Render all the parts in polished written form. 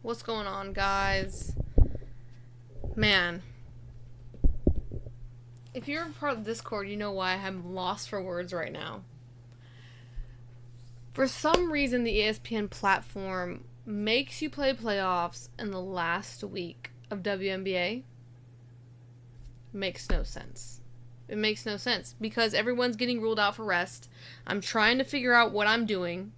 What's going on, guys? Man. If you're part of Discord, you know why I'm lost for words right now. For some reason, the ESPN platform makes you play playoffs in the last week of WNBA. Makes no sense. It makes no sense because everyone's getting ruled out for rest. I'm trying to figure out what I'm doing.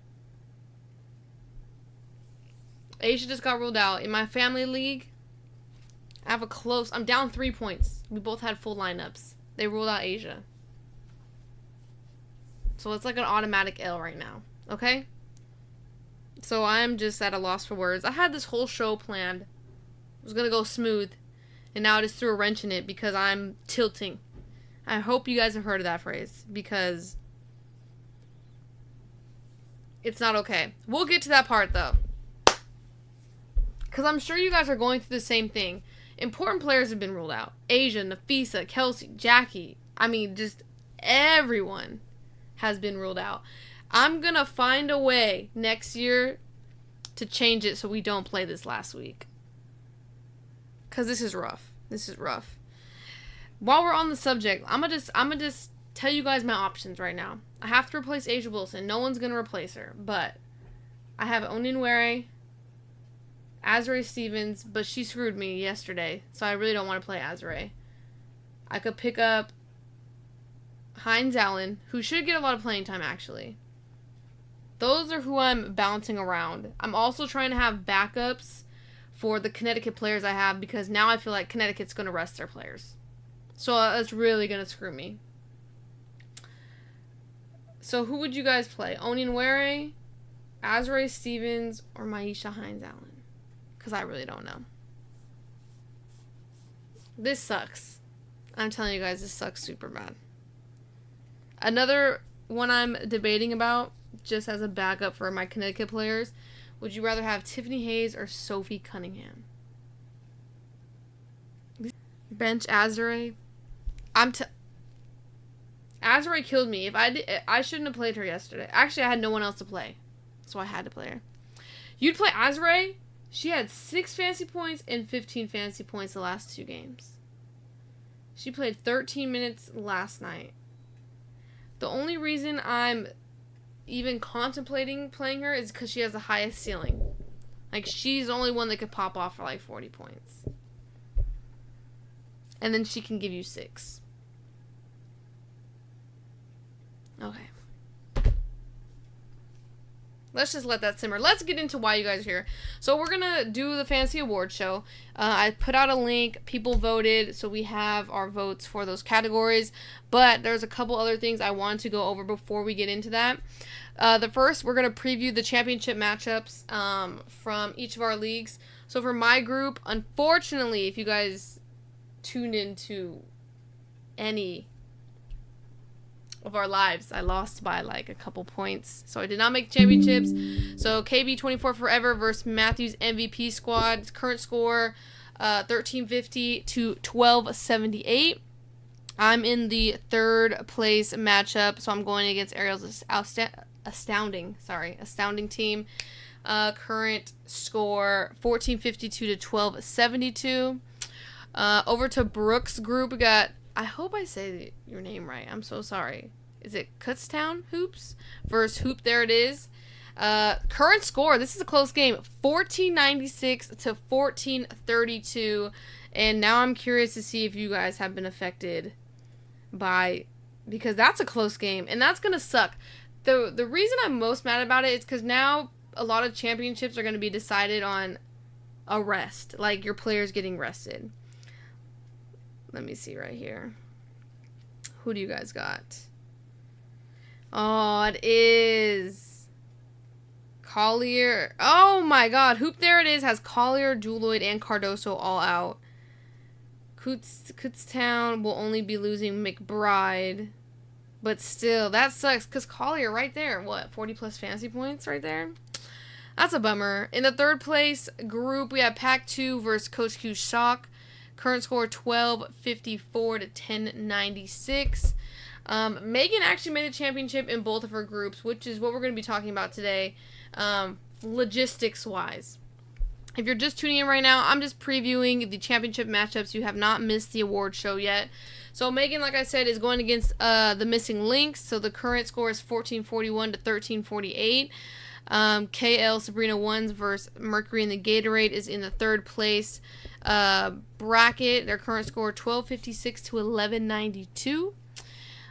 Asia just got ruled out. In my family league, I'm down 3 points. We both had full lineups. They ruled out Asia. So it's like an automatic L right now. Okay? So I'm just at a loss for words. I had this whole show planned. It was going to go smooth. And now I just threw a wrench in it because I'm tilting. I hope you guys have heard of that phrase. Because it's not okay. We'll get to that part though. Because I'm sure you guys are going through the same thing. Important players have been ruled out. Asia, Nafisa, Kelsey, Jackie. I mean, just everyone has been ruled out. I'm going to find a way next year to change it so we don't play this last week. Because this is rough. This is rough. While we're on the subject, I'm gonna just tell you guys my options right now. I have to replace Asia Wilson. No one's going to replace her. But I have Oninwere, Azrae Stevens, but she screwed me yesterday, so I really don't want to play Azrae. I could pick up Hines Allen, who should get a lot of playing time, actually. Those are who I'm bouncing around. I'm also trying to have backups for the Connecticut players I have, because now I feel like Connecticut's going to rest their players. So that's really going to screw me. So who would you guys play? Oninwere, Azrae Stevens, or Maisha Hines Allen? Because I really don't know. This sucks. I'm telling you guys, this sucks super bad. Another one I'm debating about, just as a backup for my Connecticut players, would you rather have Tiffany Hayes or Sophie Cunningham? Bench Azrae. Azrae killed me. I shouldn't have played her yesterday. Actually, I had no one else to play, so I had to play her. You'd play Azrae? She had 6 fantasy points and 15 fantasy points the last 2 games. She played 13 minutes last night. The only reason I'm even contemplating playing her is because she has the highest ceiling. Like, she's the only one that could pop off for like 40 points. And then she can give you 6. Okay. Let's just let that simmer. Let's get into why you guys are here. So we're going to do the Fantasy Award Show. I put out a link. People voted, so we have our votes for those categories. But there's a couple other things I want to go over before we get into that. The first, we're going to preview the championship matchups from each of our leagues. So for my group, unfortunately, if you guys tuned into any of our lives, I lost by like a couple points, so I did not make championships. So KB24 Forever versus Matthews MVP squad, current score 1350 to 1278. I'm in the 3rd place matchup, so I'm going against Ariel's astounding team. Current score 1452 to 1272. Over to Brooks' group, we got, I hope I say your name right. I'm so sorry. Is it Kutztown Hoops versus Hoop? There it is. Current score, this is a close game, 1496 to 1432. And now I'm curious to see if you guys have been affected by, because that's a close game, and that's going to suck. The reason I'm most mad about it is because now a lot of championships are going to be decided on a rest, like your players getting rested. Let me see right here. Who do you guys got? Oh, it is Collier. Oh my god. Hoop, there it is. Has Collier, Juloid, and Cardoso all out. Kutztown will only be losing McBride. But still, that sucks. Because Collier right there. What? 40 plus fantasy points right there? That's a bummer. In the 3rd place group, we have Pack 2 versus Coach Q Shock. Current score 1254 to 1096. Megan actually made a championship in both of her groups, which is what we're going to be talking about today, logistics-wise. If you're just tuning in right now, I'm just previewing the championship matchups. You have not missed the award show yet. So Megan, like I said, is going against the missing links. So the current score is 1441 to 1348. KL Sabrina Ones versus Mercury in the Gatorade is in the third place bracket. Their current score 1256 to 1192.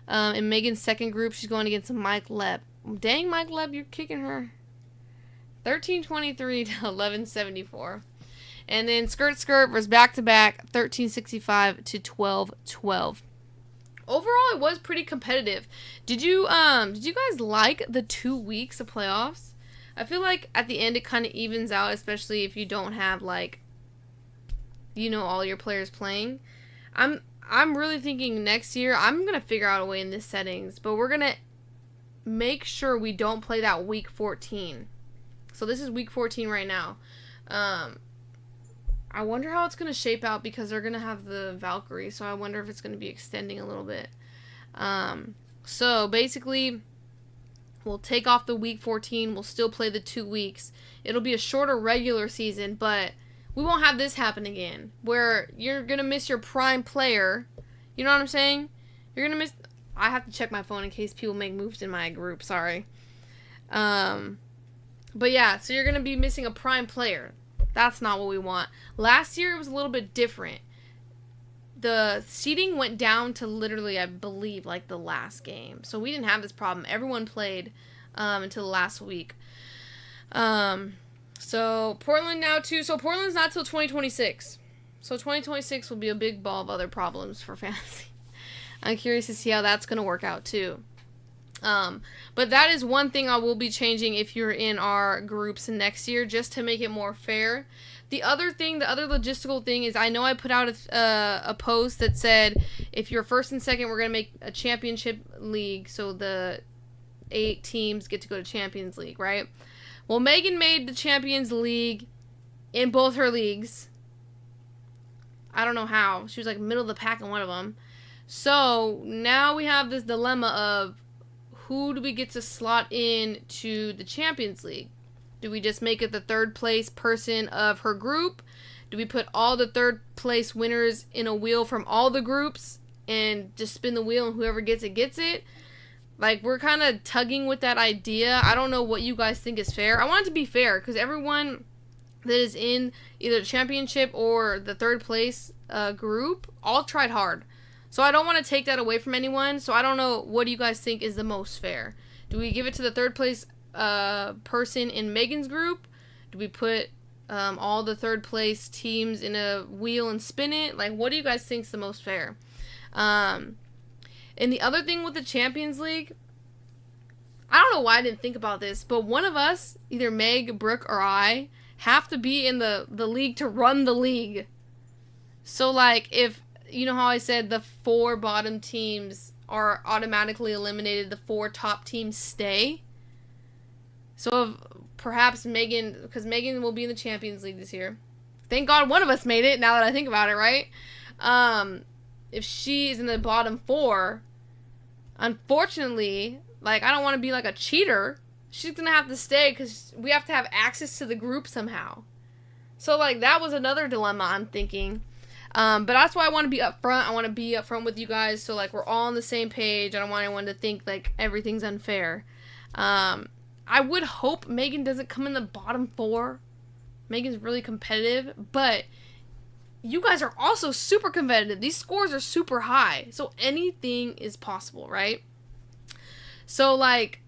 In Megan's second group, she's going against Mike Leb. Dang, Mike Leb, you're kicking her. 1323 to 1174. And then Skirt versus Back to Back 1365 to 1212. Overall, it was pretty competitive. Did you guys like the 2 weeks of playoffs? I feel like at the end it kind of evens out, especially if you don't have like, you know, all your players playing. I'm really thinking next year I'm gonna figure out a way in this settings, but we're gonna make sure we don't play that week 14. So this is week 14 right now. I wonder how it's going to shape out because they're going to have the Valkyrie. So I wonder if it's going to be extending a little bit. So basically, we'll take off the week 14. We'll still play the 2 weeks. It'll be a shorter regular season, but we won't have this happen again. Where you're going to miss your prime player. You know what I'm saying? You're going to miss... I have to check my phone in case people make moves in my group. Sorry. But yeah, so you're going to be missing a prime player. That's not what we want. Last year, it was a little bit different. The seeding went down to literally, I believe, like the last game. So we didn't have this problem. Everyone played until the last week. So Portland now, too. So Portland's not till 2026. So 2026 will be a big ball of other problems for fantasy. I'm curious to see how that's going to work out, too. But that is one thing I will be changing if you're in our groups next year, just to make it more fair. The other logistical thing is I know I put out a post that said if you're first and second, we're going to make a championship league. So the 8 teams get to go to Champions League, right? Well, Megan made the Champions League in both her leagues. I don't know how. She was like middle of the pack in one of them. So now we have this dilemma of who do we get to slot in to the Champions League? Do we just make it the third place person of her group? Do we put all the third place winners in a wheel from all the groups and just spin the wheel and whoever gets it gets it? Like, we're kind of tugging with that idea. I don't know what you guys think is fair. I want it to be fair because everyone that is in either the championship or the third place group all tried hard. So I don't want to take that away from anyone. So I don't know, what do you guys think is the most fair? Do we give it to the third place person in Megan's group? Do we put all the third place teams in a wheel and spin it? Like, what do you guys think is the most fair? And the other thing with the Champions League, I don't know why I didn't think about this, but one of us, either Meg, Brooke, or I, have to be in the league to run the league. So, like, if... You know how I said the 4 bottom teams are automatically eliminated, the 4 top teams stay? So if perhaps Megan, because Megan will be in the Champions League this year. Thank God one of us made it, now that I think about it, right? If she is in the bottom 4, unfortunately, like, I don't want to be like a cheater. She's going to have to stay because we have to have access to the group somehow. So, like, that was another dilemma I'm thinking. But that's why I want to be upfront. I want to be upfront with you guys so, like, we're all on the same page. I don't want anyone to think, like, everything's unfair. I would hope Megan doesn't come in the bottom 4. Megan's really competitive, but you guys are also super competitive. These scores are super high, so anything is possible, right? So, like,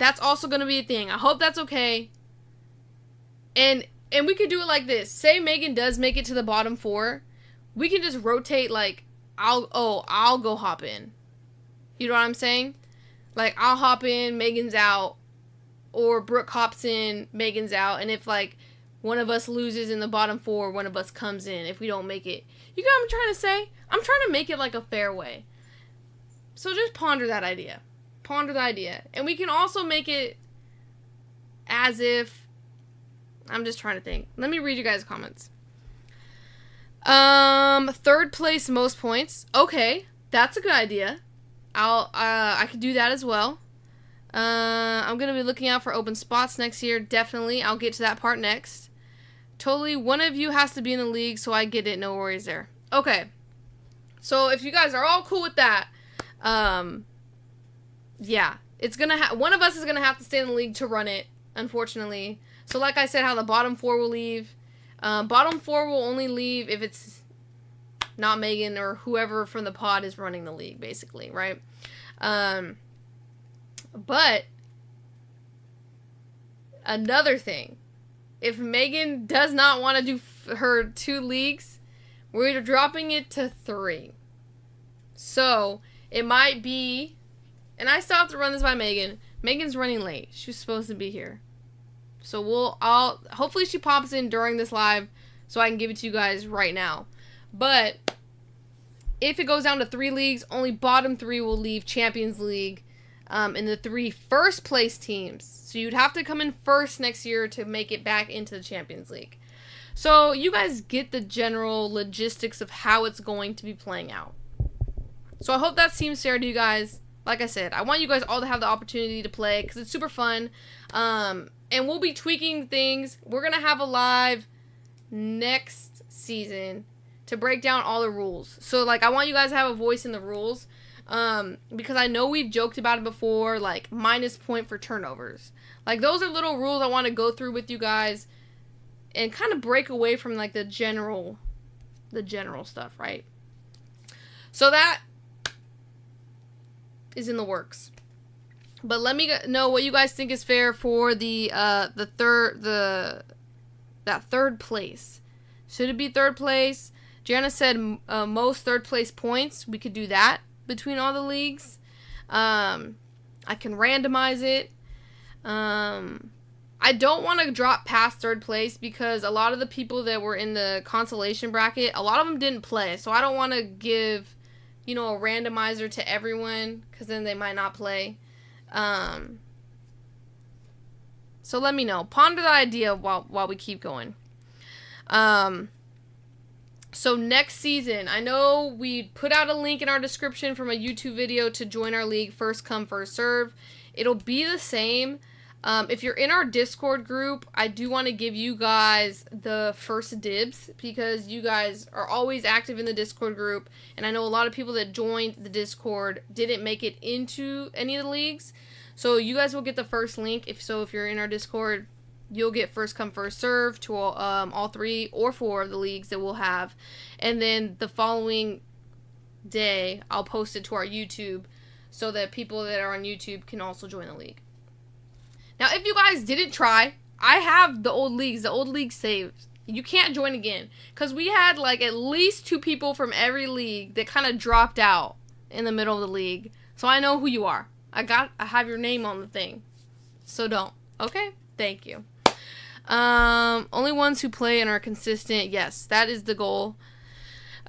that's also going to be a thing. I hope that's okay. And we could do it like this. Say Megan does make it to the bottom 4. We can just rotate, like, I'll go hop in. You know what I'm saying? Like, I'll hop in, Megan's out. Or Brooke hops in, Megan's out. And if, like, one of us loses in the bottom 4, one of us comes in if we don't make it. You know what I'm trying to say? I'm trying to make it, like, a fair way. So just ponder that idea. Ponder the idea. And we can also make it as if... I'm just trying to think. Let me read you guys' comments. Third place most points. Okay, that's a good idea. I could do that as well. I'm gonna be looking out for open spots next year. Definitely, I'll get to that part next. Totally, one of you has to be in the league, so I get it. No worries there. Okay. So if you guys are all cool with that, yeah, it's gonna one of us is gonna have to stay in the league to run it, unfortunately. So like I said, how the bottom 4 will leave. Bottom 4 will only leave if it's not Megan or whoever from the pod is running the league, basically, right? But another thing, if Megan does not want to do her 2 leagues, we're dropping it to 3. So it might be, and I still have to run this by Megan. Megan's running late. She's supposed to be here. So hopefully she pops in during this live so I can give it to you guys right now. But if it goes down to 3 leagues, only bottom 3 will leave Champions League in the 3 first place teams. So you'd have to come in first next year to make it back into the Champions League. So you guys get the general logistics of how it's going to be playing out. So I hope that seems fair to you guys. Like I said, I want you guys all to have the opportunity to play because it's super fun. And we'll be tweaking things. We're going to have a live next season to break down all the rules. So, like, I want you guys to have a voice in the rules. Because I know we've joked about it before, like, minus point for turnovers. Like, those are little rules I want to go through with you guys and kind of break away from, like, the general stuff, right? So that is in the works. But let me know what you guys think is fair for that third place. Should it be third place? Jana said most third place points. We could do that between all the leagues. I can randomize it. I don't want to drop past third place because a lot of the people that were in the consolation bracket, a lot of them didn't play. So I don't want to give, a randomizer to everyone because then they might not play. So let me know. Ponder the idea while we keep going. So next season, I know we put out a link in our description from a YouTube video to join our league, first come, first serve. It'll be the same. If you're in our Discord group, I do want to give you guys the first dibs because you guys are always active in the Discord group. And I know a lot of people that joined the Discord didn't make it into any of the leagues. So you guys will get the first link. If you're in our Discord, you'll get first come, first serve to all 3 or 4 of the leagues that we'll have. And then the following day, I'll post it to our YouTube so that people that are on YouTube can also join the league. Now, if you guys didn't try, I have the old league saved. You can't join again. Because we had, like, at least 2 people from every league that kind of dropped out in the middle of the league. So I know who you are. I have your name on the thing. So don't. Okay? Thank you. Only ones who play and are consistent. Yes, that is the goal.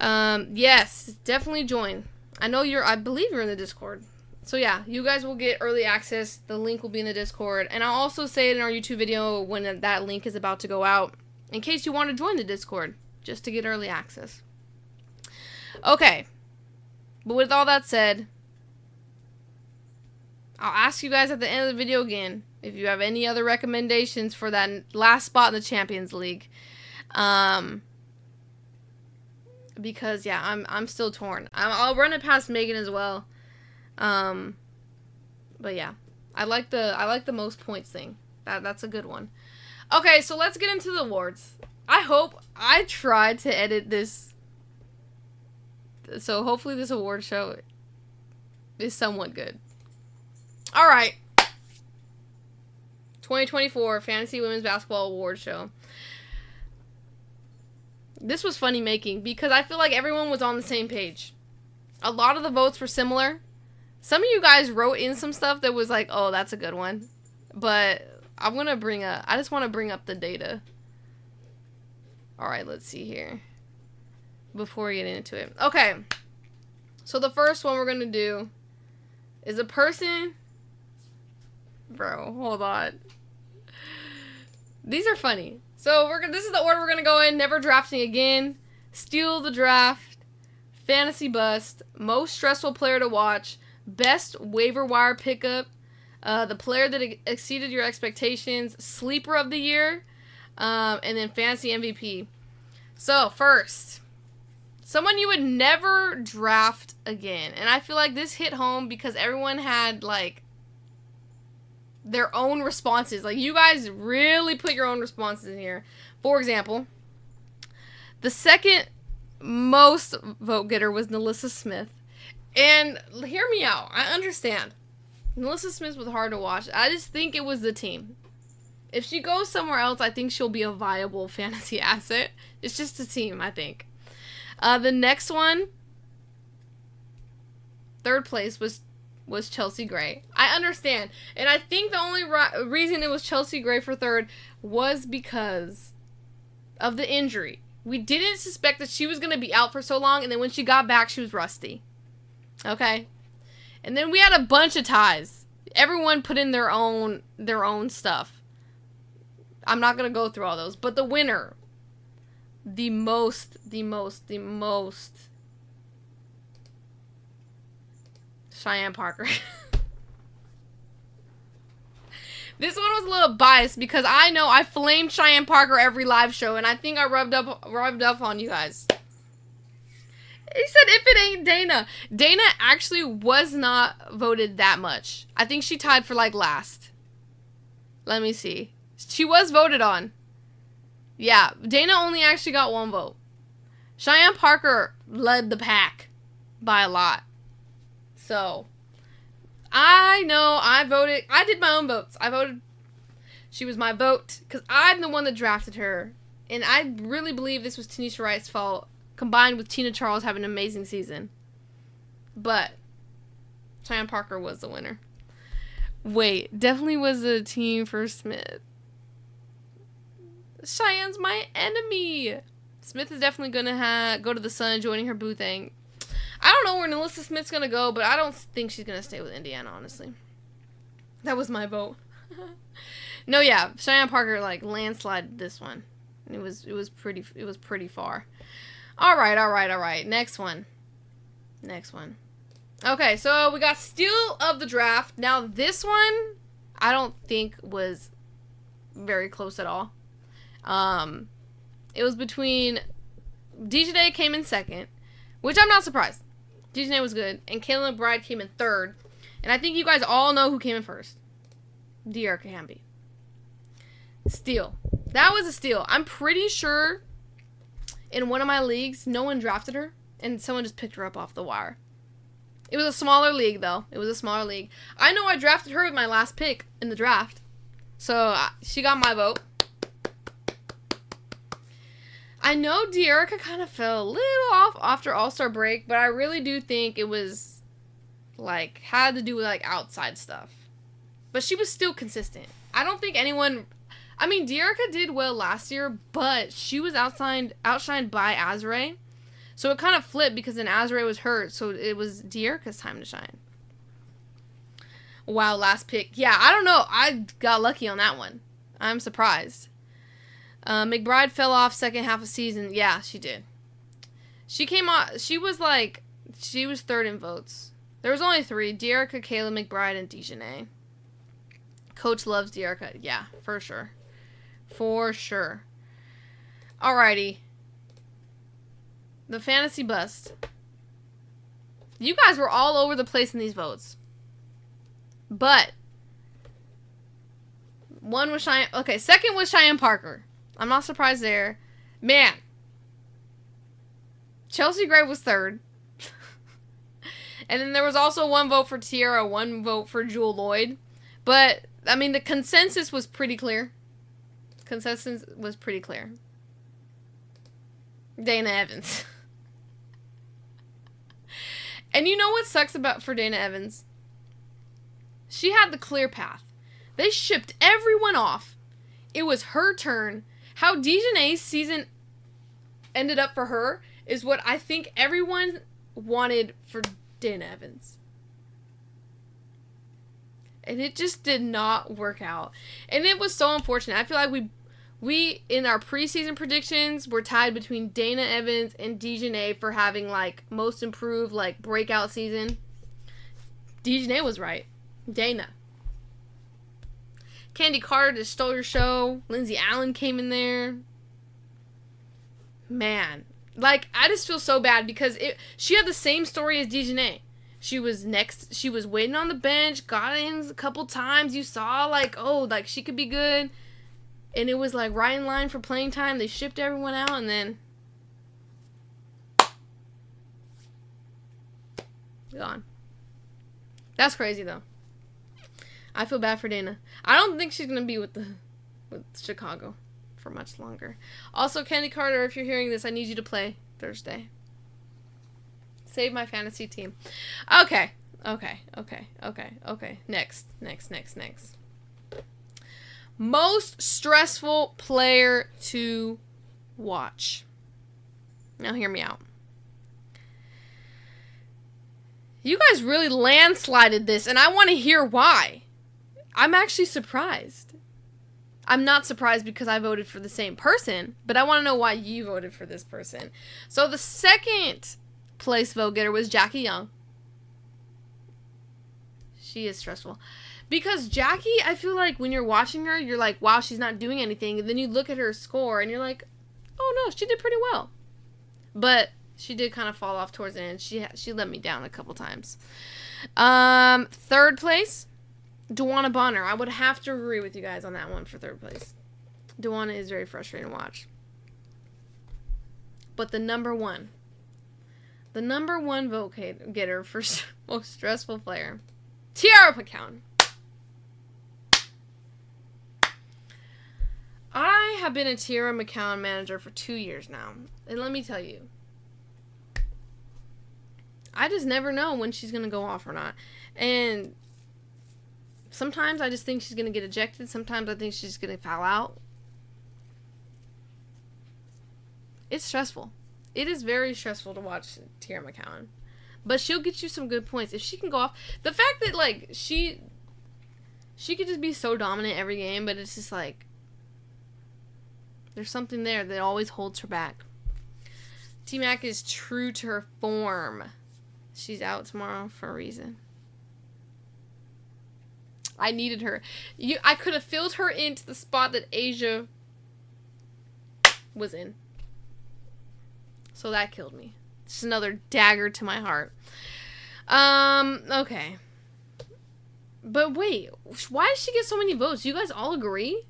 Yes, definitely join. I believe you're in the Discord. So yeah, you guys will get early access. The link will be in the Discord. And I'll also say it in our YouTube video when that link is about to go out. In case you want to join the Discord. Just to get early access. Okay. But with all that said, I'll ask you guys at the end of the video again if you have any other recommendations for that last spot in the Champions League. Because yeah, I'm still torn. I'll run it past Megan as well. But yeah, I like the most points thing. That's a good one. Okay, so let's get into the awards. I tried to edit this, so hopefully this award show is somewhat good. All right, 2024 Fantasy Women's Basketball Award Show. This was funny making because I feel like everyone was on the same page. A lot of the votes were similar. Some of you guys wrote in some stuff that was like, oh, that's a good one. But I just want to bring up the data. All right, let's see here. Before we get into it. Okay. So the first one we're going to do is a person. Bro, hold on. These are funny. So this is the order we're going to go in. Never drafting again. Steal the draft. Fantasy bust. Most stressful player to watch. Best waiver wire pickup, the player that exceeded your expectations, sleeper of the year, And then fantasy MVP. So, first, someone you would never draft again. And I feel like this hit home because everyone had, like, their own responses. Like, you guys really put your own responses in here. For example, the second most vote getter was Nalissa Smith. And hear me out. I understand. Nalissa Smith was hard to watch. I just think it was the team. If she goes somewhere else, I think she'll be a viable fantasy asset. It's just a team, I think. The next one, third place, was Chelsea Gray. I understand. And I think the only reason it was Chelsea Gray for third was because of the injury. We didn't suspect that she was going to be out for so long, and then when she got back, she was rusty. Okay? And then we had a bunch of ties. Everyone put in their own stuff. I'm not going to go through all those. But the winner, the most Cheyenne Parker. This one was a little biased because I know I flamed Cheyenne Parker every live show, and I think I rubbed up on you guys. He said, if it ain't Dana. Dana actually was not voted that much. I think she tied for, like, last. Let me see. She was voted on. Yeah, Dana only actually got 1 vote. Cheyenne Parker led the pack by a lot. So, I know I voted. I did my own votes. I voted. She was my vote because I'm the one that drafted her. And I really believe this was Tanisha Wright's fault, combined with Tina Charles having an amazing season. But Cheyenne Parker was the winner. Wait, definitely was a team for Smith. Cheyenne's my enemy. Smith is definitely going to go to the Sun, joining her boo thing. I don't know where Nalissa Smith's going to go, but I don't think she's going to stay with Indiana, honestly. That was my vote. No, yeah, Cheyenne Parker, like, landslide this one. It was pretty far. All right. Next one. Okay, so we got steal of the draft. Now, this one, I don't think was very close at all. It was between DJ came in second, which I'm not surprised. DJ was good, and Kayla McBride came in third. And I think you guys all know who came in first. De'Erica Hamby. Steal. That was a steal. I'm pretty sure in one of my leagues, no one drafted her, and someone just picked her up off the wire. It was a smaller league, though. It was a smaller league. I know I drafted her with my last pick in the draft. So, she got my vote. I know De'Erica kind of fell a little off after All-Star break, but I really do think it was, like, had to do with, like, outside stuff. But she was still consistent. I don't think anyone... I mean, De'Erica did well last year, but she was outshined by Azrae. So it kind of flipped because then Azrae was hurt, so it was De'Erica's time to shine. Wow, last pick. Yeah, I don't know. I got lucky on that one. I'm surprised. McBride fell off second half of season. Yeah, she did. She came on. She was third in votes. There was only 3. De'Erica, Kayla McBride, and Dejanay. Coach loves De'Erica. Yeah, for sure. For sure. Alrighty. The fantasy bust. You guys were all over the place in these votes. But one was Cheyenne. Okay, second was Cheyenne Parker. I'm not surprised there. Man. Chelsea Gray was third. And then there was also 1 vote for Tiara, 1 vote for Jewel Lloyd. But, I mean, the consensus was pretty clear. Dana Evans. And you know what sucks for Dana Evans? She had the clear path. They shipped everyone off. It was her turn. How Dejanay's season ended up for her is what I think everyone wanted for Dana Evans. And it just did not work out. And it was so unfortunate. I feel like we in our preseason predictions were tied between Dana Evans and Dejanay for having, like, most improved, like, breakout season. Dejanay was right. Dana Candy Carter just stole your show. Lindsay Allen came in there. Man. Like, I just feel so bad because she had the same story as Dejanay. She was waiting on the bench, got in a couple times. You saw, like, oh, like, she could be good. And it was, like, right in line for playing time. They shipped everyone out, and then gone. That's crazy, though. I feel bad for Dana. I don't think she's going to be with Chicago for much longer. Also, Candy Carter, if you're hearing this, I need you to play Thursday. Save my fantasy team. Okay. Next. Most stressful player to watch. Now hear me out. You guys really landslided this, and I want to hear why. I'm actually surprised. I'm not surprised because I voted for the same person, but I want to know why you voted for this person. So the second place vote getter was Jackie Young. She is stressful. Because Jackie, I feel like when you're watching her, you're like, wow, she's not doing anything. And then you look at her score and you're like, oh no, she did pretty well. But she did kind of fall off towards the end. She let me down a couple times. Third place, Dewana Bonner. I would have to agree with you guys on that one for third place. Dewana is very frustrating to watch. But the number one vote getter for most stressful player, Tiara McCown. I have been a Tiara McCown manager for 2 years now. And let me tell you, I just never know when she's going to go off or not. And sometimes I just think she's going to get ejected. Sometimes I think she's going to foul out. It's stressful. It is very stressful to watch Tiara McCown. But she'll get you some good points. If she can go off. The fact that, like, she could just be so dominant every game, but it's just like, there's something there that always holds her back. T-Mac is true to her form. She's out tomorrow for a reason. I needed her. I could have filled her into the spot that Asia was in. So that killed me. Just another dagger to my heart. Okay. But wait, why did she get so many votes? You guys all agree?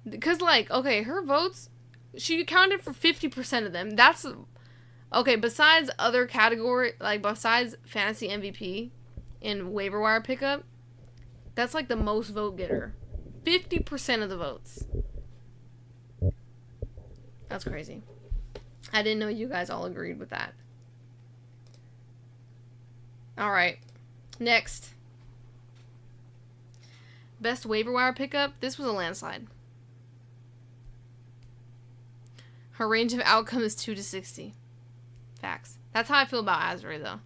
Because, like, okay, her votes, she accounted for 50% of them. That's, okay, besides other category, like, besides fantasy MVP and waiver wire pickup, that's, like, the most vote getter. 50% of the votes. That's crazy. I didn't know you guys all agreed with that. Alright. Next. Best waiver wire pickup. This was a landslide. Her range of outcome is 2 to 60. Facts. That's how I feel about Azri, though.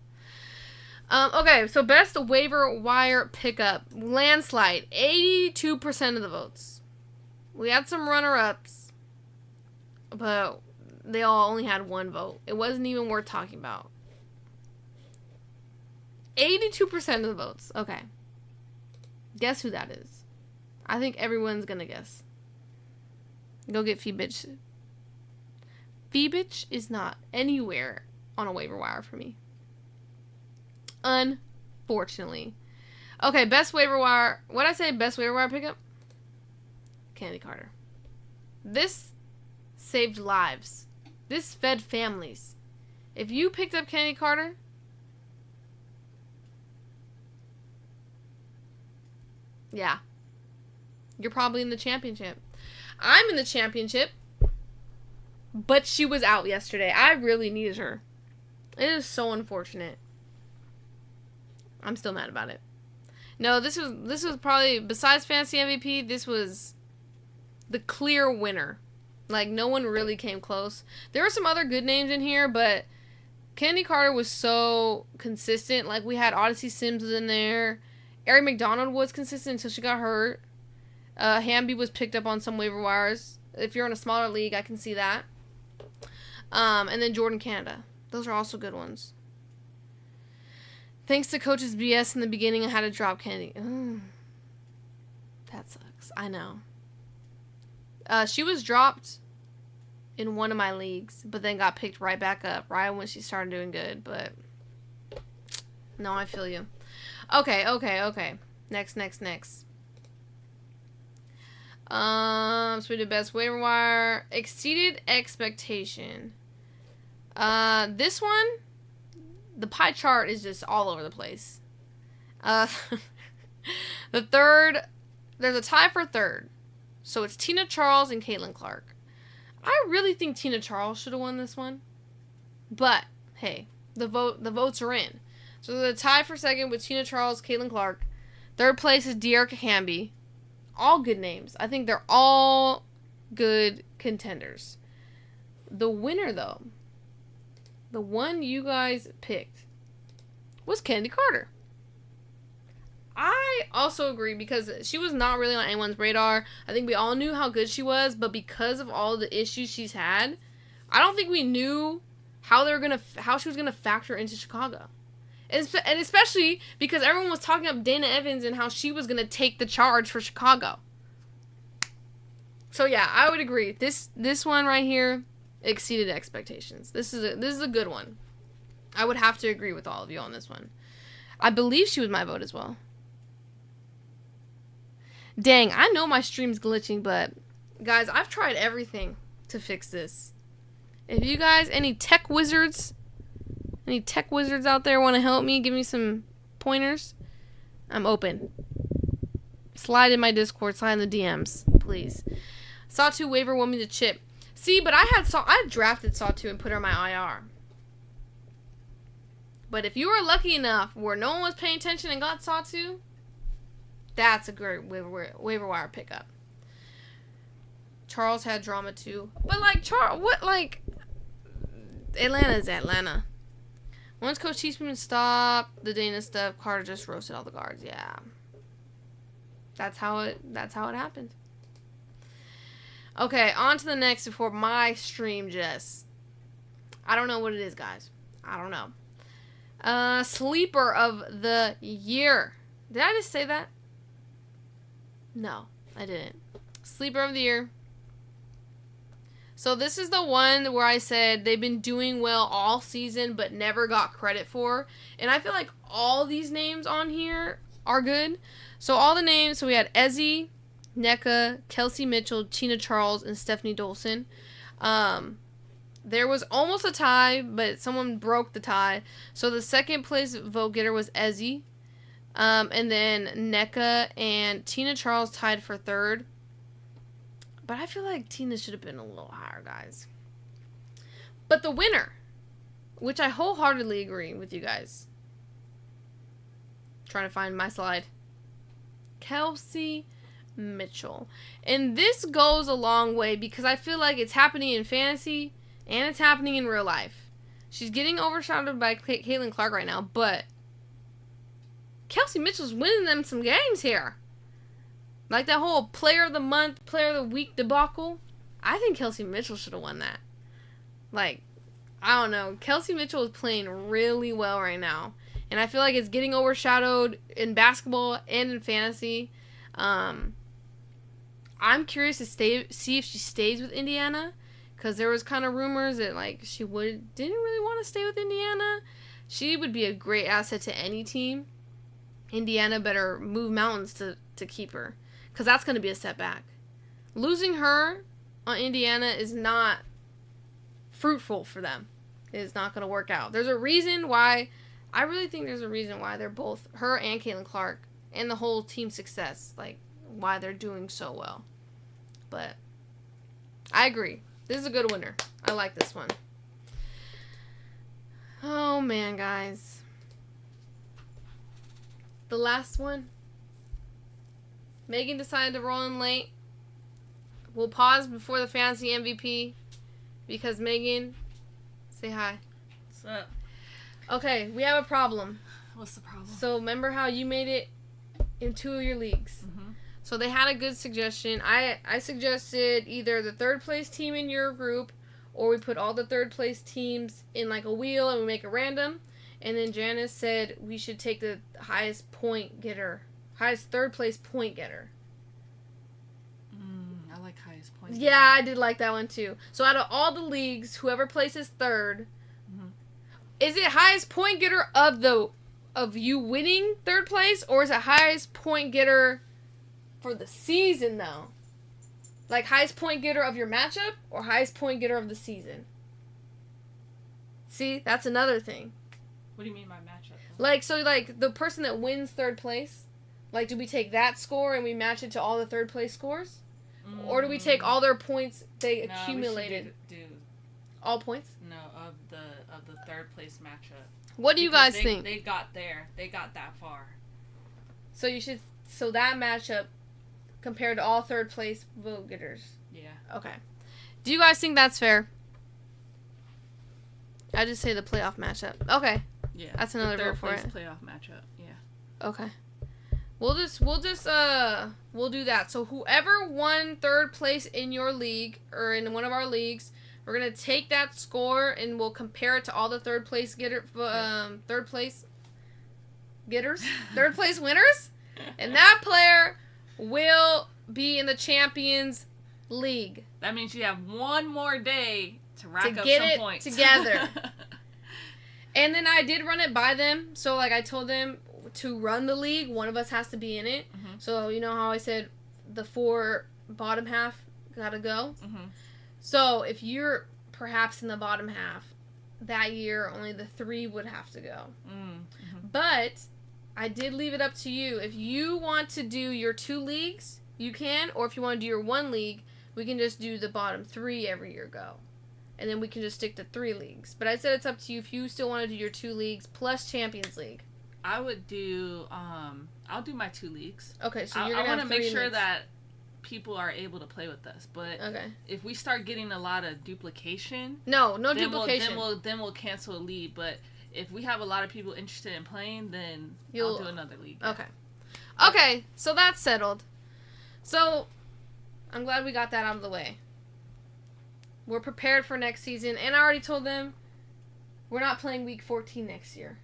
Okay, so best waiver wire pickup. Landslide. 82% of the votes. We had some runner-ups, but they all only had one vote. It wasn't even worth talking about. 82% of the votes. Okay. Guess who that is? I think everyone's gonna guess. Go get Fee-Bitch. Fee-Bitch is not anywhere on a waiver wire for me. Unfortunately. Okay, best waiver wire. What'd I say? Best waiver wire pickup? Candy Carter. This saved lives. This fed families. If you picked up Candy Carter, yeah, you're probably in the championship. I'm in the championship, but she was out yesterday. I really needed her. It is so unfortunate. I'm still mad about it. No, this was probably, besides fantasy MVP, this was the clear winner. Like, no one really came close. There were some other good names in here, but Candy Carter was so consistent. Like, we had Odyssey Sims was in there. Ari McDonald was consistent until she got hurt. Hamby was picked up on some waiver wires. If you're in a smaller league, I can see that. And then Jordan Canada. Those are also good ones. Thanks to Coach's BS in the beginning, I had to drop Candy. That sucks. I know. She was dropped in one of my leagues, but then got picked right back up right when she started doing good. But no, I feel you. Okay. Next. So we did best waiver wire. Exceeded expectation. This one, the pie chart is just all over the place. The third, there's a tie for third. So it's Tina Charles and Caitlin Clark. I really think Tina Charles should have won this one. But, hey, the votes are in. So the tie for second with Tina Charles, Caitlin Clark. Third place is Dearica Hamby. All good names. I think they're all good contenders. The winner, though, the one you guys picked, was Candy Carter. I also agree because she was not really on anyone's radar. I think we all knew how good she was, but because of all the issues she's had, I don't think we knew how she was gonna factor into Chicago. And especially because everyone was talking up Dana Evans and how she was gonna take the charge for Chicago. So yeah, I would agree. This one right here exceeded expectations. This is a good one. I would have to agree with all of you on this one. I believe she was my vote as well. Dang, I know my stream's glitching, but guys, I've tried everything to fix this. If you guys, any tech wizards out there want to help me, give me some pointers, I'm open. Slide in my Discord, slide in the DMs, please. Sawtooth waiver want me to chip. See, but I drafted Sawtooth and put her on my IR. But if you were lucky enough where no one was paying attention and got Sawtooth, that's a great waiver wire pickup. Charles had drama too. But Atlanta's Atlanta. Once Coach Teaspoon stopped the Dana stuff, Carter just roasted all the guards. Yeah. That's how it happened. Okay, on to the next before my stream just... I don't know what it is, guys. I don't know. Sleeper of the year. Did I just say that? No, I didn't. Sleeper of the year. So this is the one where I said they've been doing well all season but never got credit for. And I feel like all these names on here are good. So all the names, so we had Ezzy, NECA, Kelsey Mitchell, Tina Charles, and Stephanie Dolson. There was almost a tie, but someone broke the tie. So the second place vote getter was Ezzy. And then NECA and Tina Charles tied for third. But I feel like Tina should have been a little higher, guys. But the winner, which I wholeheartedly agree with you guys. Trying to find my slide. Kelsey Mitchell. And this goes a long way because I feel like it's happening in fantasy and it's happening in real life. She's getting overshadowed by Caitlin Clark right now, but Kelsey Mitchell's winning them some games here. Like that whole player of the month, player of the week debacle. I think Kelsey Mitchell should have won that. Like, I don't know. Kelsey Mitchell is playing really well right now. And I feel like it's getting overshadowed in basketball and in fantasy. I'm curious to see if she stays with Indiana. Because there was kind of rumors that like she didn't really want to stay with Indiana. She would be a great asset to any team. Indiana better move mountains to keep her. Because that's going to be a setback. Losing her on Indiana is not fruitful for them. It is not going to work out. There's a reason why... I really think there's a reason why they're both... Her and Caitlin Clark. And the whole team success. Like, why they're doing so well. But, I agree. This is a good winner. I like this one. Oh, man, guys. The last one. Megan decided to roll in late. We'll pause before the fantasy MVP. Because Megan, say hi. What's up? Okay, we have a problem. What's the problem? So remember how you made it in 2 of your leagues? Mm-hmm. So they had a good suggestion. I suggested either the third place team in your group, or we put all the third place teams in like a wheel and we make it random. And then Janice said we should take the highest third place point getter. like highest point. Yeah, I did like that one too. So out of all the leagues, whoever places third, is it highest point getter of you winning third place, or is it highest point getter for the season though? Like highest point getter of your matchup or highest point getter of the season? See, that's another thing. What do you mean by matchup? Like, so like the person that wins third place, like, do we take that score and we match it to all the third place scores? Or do we take all their points they accumulated? We should do all points? No, of the third place matchup. What do you guys think? They got there. They got that far. So that matchup compared to all third place vote getters. Yeah. Okay. Do you guys think that's fair? I just say the playoff matchup. Okay. Yeah. That's another vote for it. Playoff matchup. Yeah. Okay. We'll do that. So whoever won third place in your league or in one of our leagues, we're gonna take that score and we'll compare it to all the third place winners, and that player will be in the Champions League. That means you have one more day to rack up get some it points together. And then I did run it by them, so like I told them to run the league, one of us has to be in it. Mm-hmm. So you know how I said the 4 bottom half gotta go. Mm-hmm. So if you're perhaps in the bottom half that year, only the 3 would have to go. Mm-hmm. But I did leave it up to you. If you want to do your 2 leagues, you can, or if you want to do your 1 league, we can just do the bottom 3 every year go. And then we can just stick to 3 leagues. But I said it's up to you if you still want to do your 2 leagues plus Champions League. I would do, I'll do my 2 leagues. Okay, so you're I going to want to make sure that people are able to play with us. But if we start getting a lot of duplication. No duplication. Then we'll cancel a league. But if we have a lot of people interested in playing, then I'll do another league. Yeah. Okay, so that's settled. So, I'm glad we got that out of the way. We're prepared for next season, and I already told them we're not playing week 14 next year.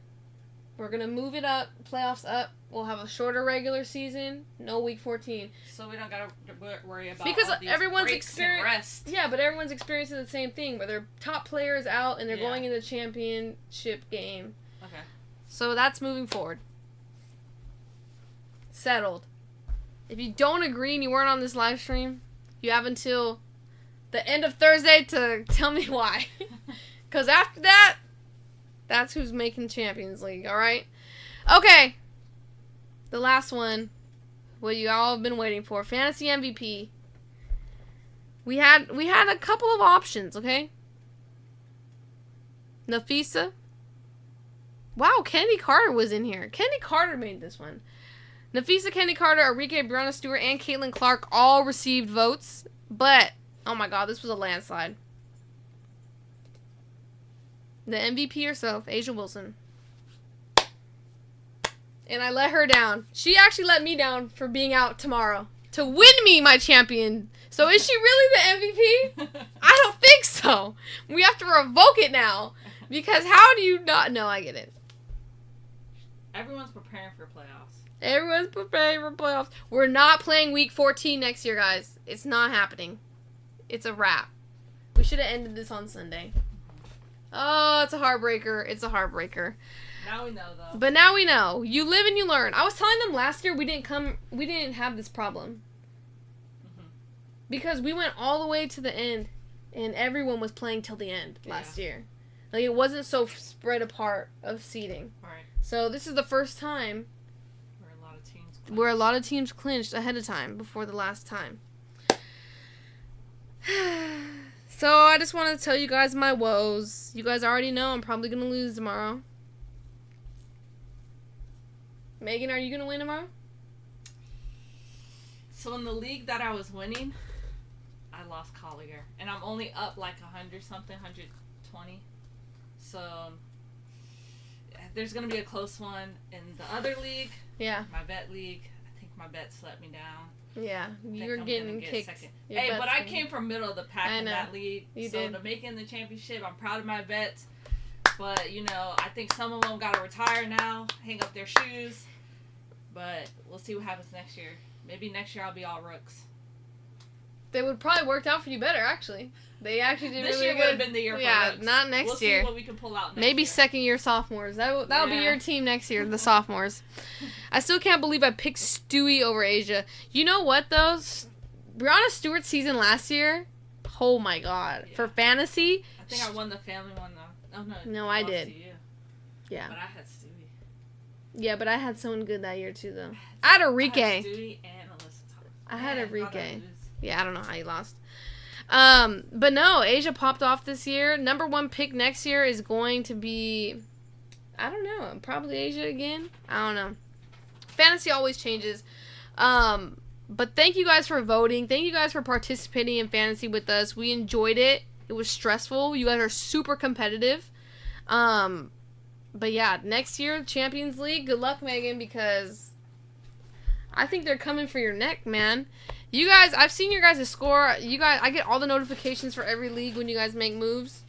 We're going to move it up, playoffs up. We'll have a shorter regular season, no week 14. So we don't got to worry about because all these everyone's breaks and rest. Yeah, but everyone's experiencing the same thing, where their top players out and they're going into the championship game. Okay. So that's moving forward. Settled. If you don't agree and you weren't on this live stream, you have until the end of Thursday to tell me why. Because after that, that's who's making Champions League, alright? Okay. The last one, what you all have been waiting for, Fantasy MVP. We had a couple of options, okay? Nafisa. Wow, Kennedy Carter was in here. Kennedy Carter made this one. Nafisa, Kennedy Carter, Enrique, Brianna Stewart, and Caitlin Clark all received votes, but oh my god, this was a landslide. The MVP herself, Asia Wilson. And I let her down. She actually let me down for being out tomorrow to win me my champion. So is she really the MVP? I don't think so. We have to revoke it now. Because how do you not know? I get it. Everyone's preparing for playoffs. Everyone's preparing for playoffs. We're not playing week 14 next year, guys. It's not happening. It's a wrap. We should have ended this on Sunday. Oh, it's a heartbreaker. It's a heartbreaker. Now we know, though. But now we know. You live and you learn. I was telling them last year we didn't have this problem. Mm-hmm. Because we went all the way to the end, and everyone was playing till the end last year. Like, it wasn't so spread apart of seeding. Right. So this is the first time where a lot of teams clinched ahead of time before the last time. So I just want to tell you guys my woes. You guys already know I'm probably going to lose tomorrow. Megan, are you going to win tomorrow? So in the league that I was winning, I lost Collier. And I'm only up like 100-something, 120. So there's going to be a close one in the other league. Yeah. My bet league. I think my bets let me down. Yeah, you're getting kicked. Hey, but I came from middle of the pack in that league. You did. To make it in the championship, I'm proud of my bets. But, you know, I think some of them got to retire now, hang up their shoes. But we'll see what happens next year. Maybe next year I'll be all rooks. They would probably worked out for you better, actually. They actually did this really year good. Would have been the year for us. Not next we'll year. See what we can pull out Maybe year. second year sophomores. That'll be your team next year, the sophomores. I still can't believe I picked Stewie over Asia. You know what, though? Brianna Stewart's season last year, oh my god. Yeah. For fantasy. I think I won the family one, though. Oh, no. No, I did. Yeah. But I had Stewie. Yeah, but I had someone good that year, too, though. I had Enrique. I had Stewie and Alyssa Thomas. I had Enrique. Yeah, I don't know how you lost. But no, Asia popped off this year. Number 1 pick next year is going to be, I don't know, probably Asia again. I don't know. Fantasy always changes. But thank you guys for voting. Thank you guys for participating in fantasy with us. We enjoyed it. It was stressful. You guys are super competitive. But yeah, next year, Champions League. Good luck, Megan, because I think they're coming for your neck, man. You guys, I've seen your guys' score. You guys, I get all the notifications for every league when you guys make moves.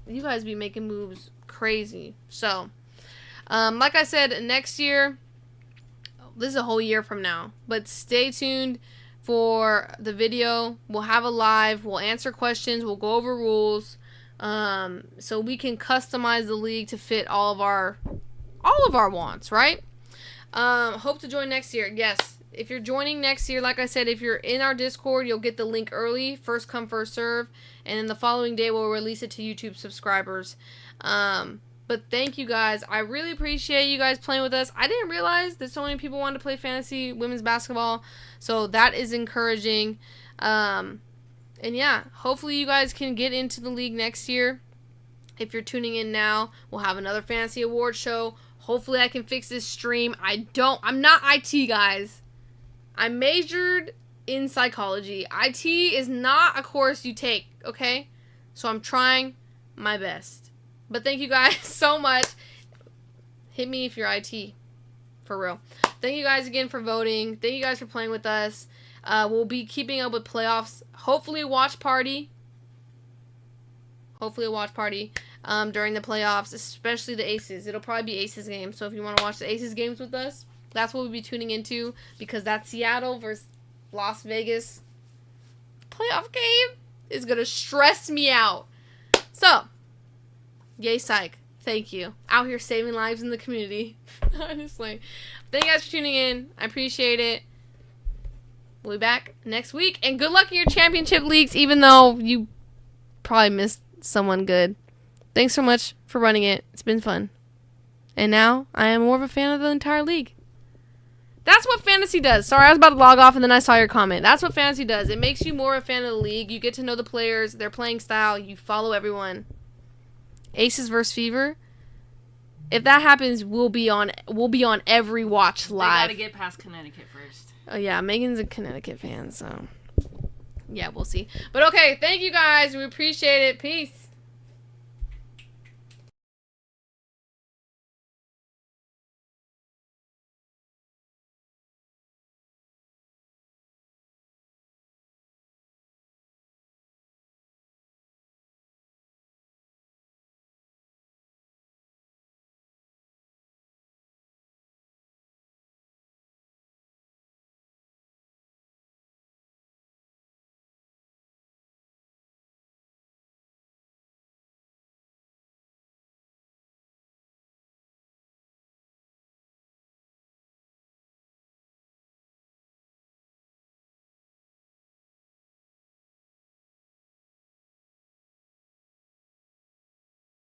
You guys be making moves crazy. So, like I said, next year, this is a whole year from now. But stay tuned for the video. We'll have a live. We'll answer questions. We'll go over rules. So we can customize the league to fit all of our wants, right? Hope to join next year. Yes. If you're joining next year, like I said, if you're in our Discord, you'll get the link early, first come, first serve, and then the following day we'll release it to YouTube subscribers. But thank you guys. I really appreciate you guys playing with us. I didn't realize that so many people wanted to play fantasy women's basketball, so that is encouraging. And yeah, hopefully you guys can get into the league next year. If you're tuning in now, we'll have another fantasy award show. Hopefully I can fix this stream. I'm not IT, guys. I majored in psychology. IT is not a course you take, okay? So I'm trying my best. But thank you guys so much. Hit me if you're IT. For real. Thank you guys again for voting. Thank you guys for playing with us. We'll be keeping up with playoffs. Hopefully a watch party. During the playoffs, especially the Aces. It'll probably be Aces games. So if you want to watch the Aces games with us, that's what we'll be tuning into, because that Seattle versus Las Vegas playoff game is going to stress me out. So, yay psych. Thank you. Out here saving lives in the community. Honestly. Thank you guys for tuning in. I appreciate it. We'll be back next week. And good luck in your championship leagues, even though you probably missed someone good. Thanks so much for running it. It's been fun. And now, I am more of a fan of the entire league. That's what fantasy does. Sorry, I was about to log off and then I saw your comment. That's what fantasy does. It makes you more a fan of the league. You get to know the players, their playing style. You follow everyone. Aces versus Fever. If that happens, we'll be on every watch live. They gotta get past Connecticut first. Oh yeah, Megan's a Connecticut fan, so yeah, we'll see. But okay, thank you guys. We appreciate it. Peace.